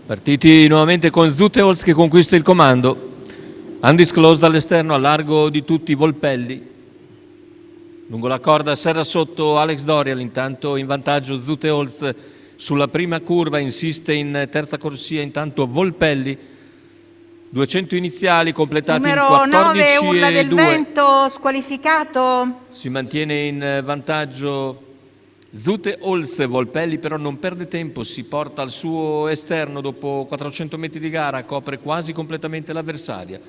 Partiti nuovamente con Zuteolz che conquista il comando. Undisclosed all'esterno, a largo di tutti i Volpelli. Lungo la corda serra sotto Alex Dorial, intanto in vantaggio Zuteolz sulla prima curva, insiste in terza corsia intanto Volpelli. 200 iniziali completati numero in 14 9, Urla e del 2. Vento, squalificato. Si mantiene in vantaggio Zuteolz. Volpelli però non perde tempo, si porta al suo esterno dopo 400 metri di gara, copre quasi completamente l'avversaria.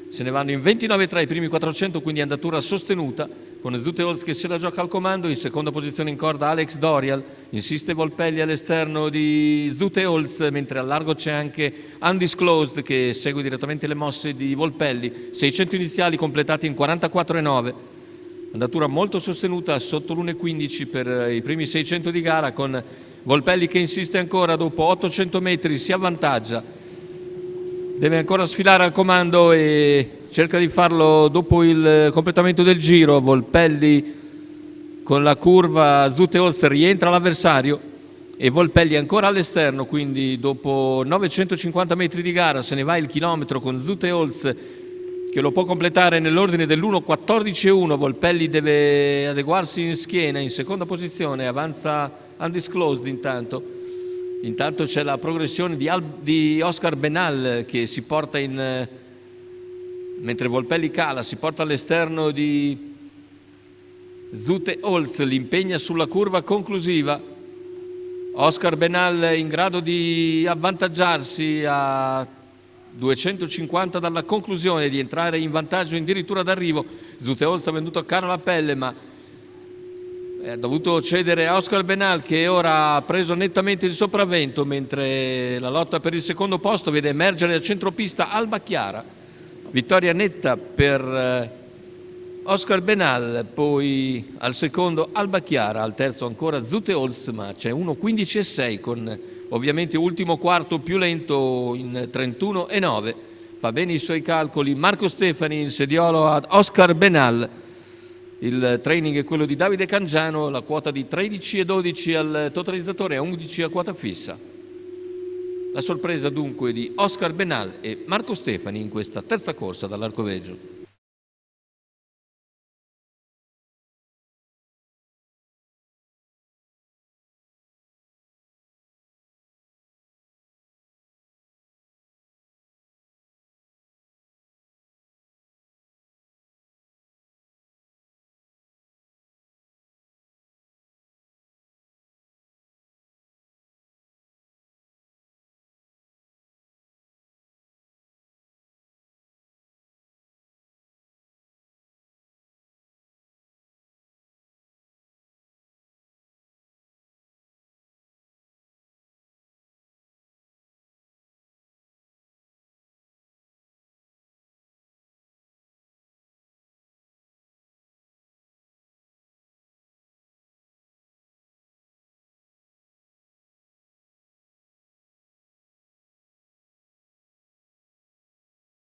Se ne vanno in 29 tra i primi 400, quindi andatura sostenuta, con Zuteolz che se la gioca al comando. In seconda posizione in corda Alex Dorial, insiste Volpelli all'esterno di Zuteolz, mentre al largo c'è anche Undisclosed che segue direttamente le mosse di Volpelli. 600 iniziali completati in 44,9. Andatura molto sostenuta sotto l'1,15 per i primi 600 di gara, con Volpelli che insiste ancora, dopo 800 metri si avvantaggia. Deve ancora sfilare al comando e cerca di farlo dopo il completamento del giro. Volpelli con la curva, Zuteolz rientra l'avversario e Volpelli ancora all'esterno, quindi dopo 950 metri di gara se ne va il chilometro con Zuteolz che lo può completare nell'ordine dell'1,14,1. Volpelli deve adeguarsi in schiena, in seconda posizione, avanza Undisclosed Intanto c'è la progressione di Oscar Benal che si porta mentre Volpelli cala, si porta all'esterno di Zuteolz, l'impegna sulla curva conclusiva. Oscar Benal in grado di avvantaggiarsi a 250 dalla conclusione, di entrare in vantaggio addirittura d'arrivo. Zuteolz ha venduto caro la pelle, ma ha dovuto cedere a Oscar Benal che ora ha preso nettamente il sopravvento, mentre la lotta per il secondo posto vede emergere al centropista Alba Chiara. Vittoria netta per Oscar Benal, poi al secondo Alba Chiara, al terzo ancora Zuteolz, ma c'è 1,15,6 con ovviamente ultimo quarto più lento in 31,9. Fa bene i suoi calcoli Marco Stefani, insediolo ad Oscar Benal. Il training è quello di Davide Cangiano, la quota di 13,12 al totalizzatore, a 11 a quota fissa. La sorpresa dunque di Oscar Benal e Marco Stefani in questa terza corsa dall'Arcoveggio.